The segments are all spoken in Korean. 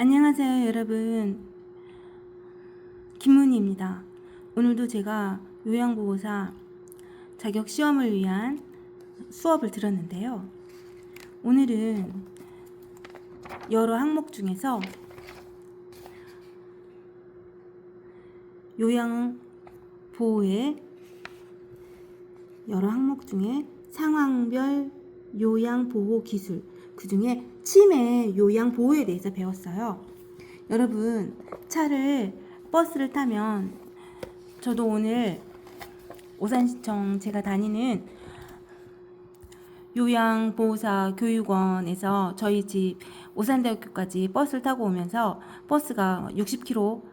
안녕하세요 여러분, 김문희입니다. 오늘도 제가 요양보호사 자격 시험을 위한 수업을 들었는데요. 오늘은 여러 항목 중에서 요양보호의 여러 항목 중에 상황별 요양보호 기술, 그 중에 치매 요양보호에 대해서 배웠어요. 여러분, 버스를 타면, 저도 오늘 오산시청 제가 다니는 요양보호사 교육원에서 저희 집 오산대학교까지 버스를 타고 오면서 버스가 60km,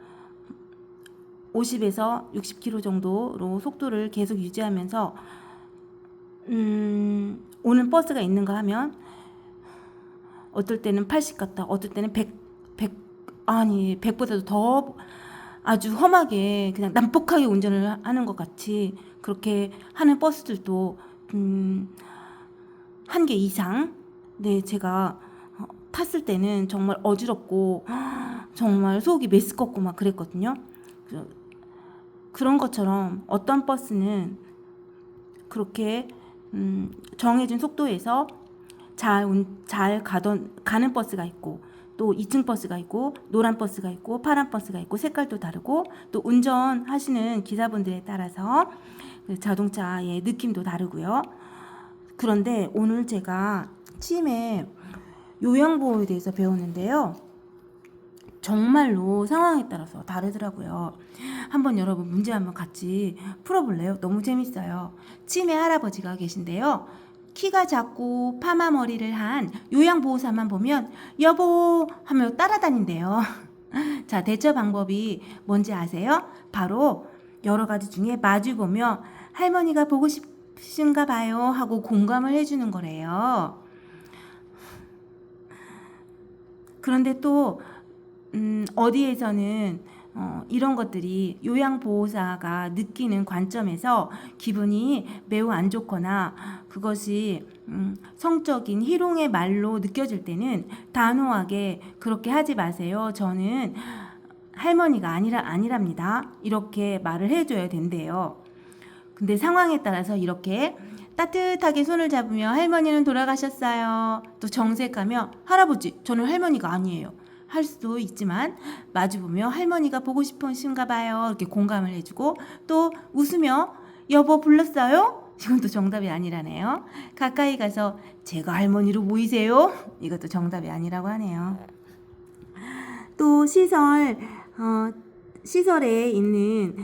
50에서 60km 정도로 속도를 계속 유지하면서 오는 버스가 있는가 하면 어떨 때는 80 같다, 어떨 때는 100보다도 더 아주 험하게 그냥 난폭하게 운전을 하는 것 같이 그렇게 하는 버스들도 한 개 이상, 네, 제가 탔을 때는 정말 어지럽고 정말 속이 메스껍고 막 그랬거든요. 그런 것처럼 어떤 버스는 그렇게 정해진 속도에서 잘 가는 버스가 있고, 또 2층 버스가 있고, 노란 버스가 있고, 파란 버스가 있고, 색깔도 다르고, 또 운전하시는 기사분들에 따라서 그 자동차의 느낌도 다르고요. 그런데 오늘 제가 치매 요양보호에 대해서 배웠는데요. 정말로 상황에 따라서 다르더라고요. 한번 여러분 문제 한번 같이 풀어볼래요? 너무 재밌어요. 치매 할아버지가 계신데요. 키가 작고 파마 머리를 한 요양보호사만 보면 여보 하며 따라다닌대요. 자, 대처 방법이 뭔지 아세요? 바로 여러 가지 중에 마주보며 할머니가 보고 싶으신가 봐요 하고 공감을 해주는 거래요. 그런데 또 어디에서는 이런 것들이 요양보호사가 느끼는 관점에서 기분이 매우 안 좋거나 그것이 성적인 희롱의 말로 느껴질 때는 단호하게 그렇게 하지 마세요. 저는 할머니가 아니랍니다. 이렇게 말을 해줘야 된대요. 근데 상황에 따라서 이렇게 따뜻하게 손을 잡으며 할머니는 돌아가셨어요. 또 정색하며 할아버지, 저는 할머니가 아니에요. 할 수도 있지만 마주보며 할머니가 보고 싶으신가 봐요. 이렇게 공감을 해주고, 또 웃으며 여보 불렀어요? 이건 또 정답이 아니라네요. 가까이 가서 제가 할머니로 보이세요? 이것도 정답이 아니라고 하네요. 또 시설에 있는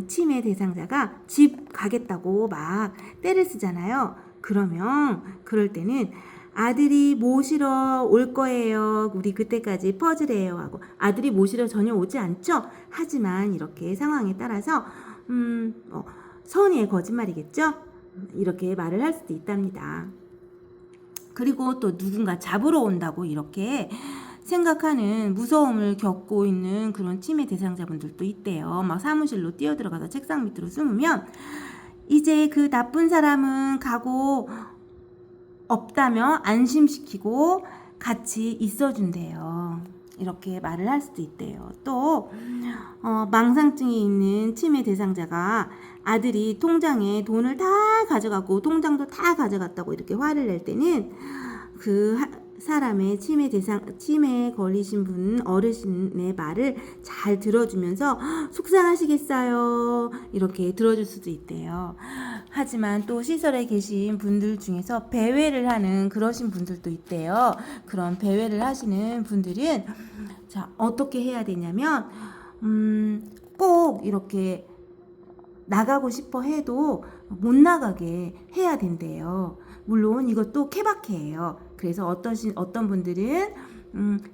치매 대상자가 집 가겠다고 막 떼를 쓰잖아요. 그러면 그럴 때는 아들이 모시러 올 거예요. 우리 그때까지 퍼즐해요 하고, 아들이 모시러 전혀 오지 않죠. 하지만 이렇게 상황에 따라서 선의의 거짓말이겠죠. 이렇게 말을 할 수도 있답니다. 그리고 또 누군가 잡으러 온다고 이렇게 생각하는, 무서움을 겪고 있는 그런 치매 대상자분들도 있대요. 막 사무실로 뛰어들어가서 책상 밑으로 숨으면 이제 그 나쁜 사람은 가고 없다며 안심시키고 같이 있어준대요. 이렇게 말을 할 수도 있대요. 또 망상증이 있는 치매 대상자가 아들이 통장에 돈을 다 가져가고 통장도 다 가져갔다고 이렇게 화를 낼 때는 그 사람의 치매에 걸리신 분 어르신의 말을 잘 들어주면서 속상하시겠어요, 이렇게 들어줄 수도 있대요. 하지만 또 시설에 계신 분들 중에서 배회를 하는 그러신 분들도 있대요. 그런 배회를 하시는 분들은 자, 어떻게 해야 되냐면 꼭 이렇게 나가고 싶어 해도 못 나가게 해야 된대요. 물론 이것도 케바케예요. 그래서 어떤 분들은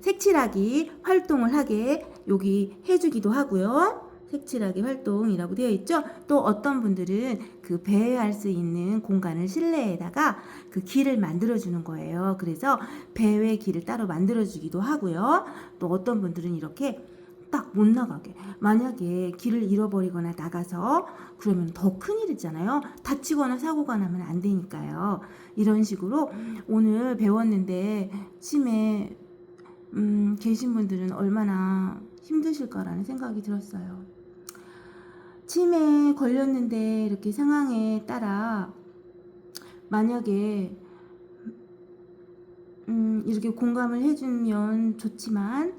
색칠하기 활동을 하게 여기 해주기도 하고요. 색칠하기 활동이라고 되어 있죠. 또 어떤 분들은 그 배회할 수 있는 공간을 실내에다가 그 길을 만들어주는 거예요. 그래서 배회 길을 따로 만들어주기도 하고요. 또 어떤 분들은 이렇게 딱 못 나가게, 만약에 길을 잃어버리거나 나가서 그러면 더 큰일이잖아요. 다치거나 사고가 나면 안 되니까요. 이런 식으로 오늘 배웠는데 치매 계신 분들은 얼마나 힘드실까라는 생각이 들었어요. 치매에 걸렸는데 이렇게 상황에 따라 만약에 이렇게 공감을 해주면 좋지만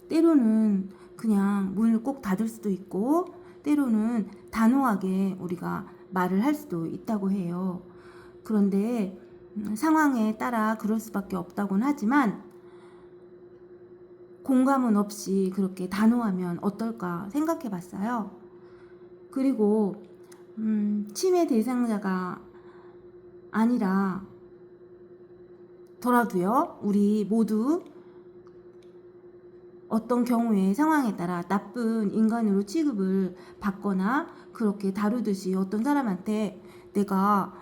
때로는 그냥 문을 꼭 닫을 수도 있고 때로는 단호하게 우리가 말을 할 수도 있다고 해요. 그런데 상황에 따라 그럴 수밖에 없다고는 하지만 공감은 없이 그렇게 단호하면 어떨까 생각해 봤어요. 그리고 치매 대상자가 아니라 더라도요, 우리 모두 어떤 경우에 상황에 따라 나쁜 인간으로 취급을 받거나 그렇게 다루듯이 어떤 사람한테 내가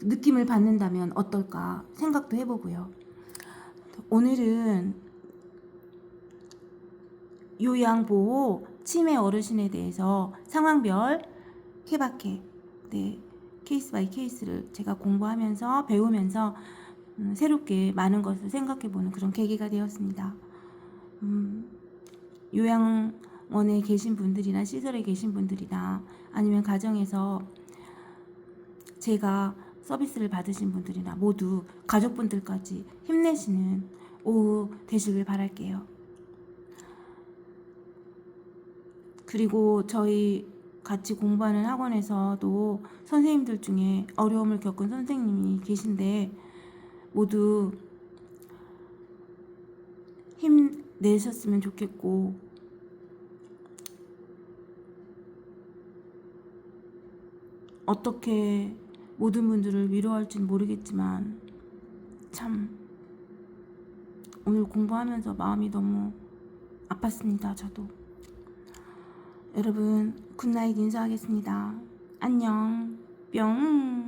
느낌을 받는다면 어떨까 생각도 해보고요. 오늘은 요양보호 치매 어르신에 대해서 상황별 케바케, 네, 케이스 바이 케이스를 제가 공부하면서 배우면서 새롭게 많은 것을 생각해보는 그런 계기가 되었습니다. 요양원에 계신 분들이나 시설에 계신 분들이나 아니면 가정에서 제가 서비스를 받으신 분들이나 모두 가족분들까지 힘내시는 오후 되시길 바랄게요. 그리고 저희 같이 공부하는 학원에서도 선생님들 중에 어려움을 겪은 선생님이 계신데 모두 힘내셨으면 좋겠고 어떻게 모든 분들을 위로할지는 모르겠지만 참 오늘 공부하면서 마음이 너무 아팠습니다. 저도. 여러분 굿나잇 인사하겠습니다. 안녕 뿅.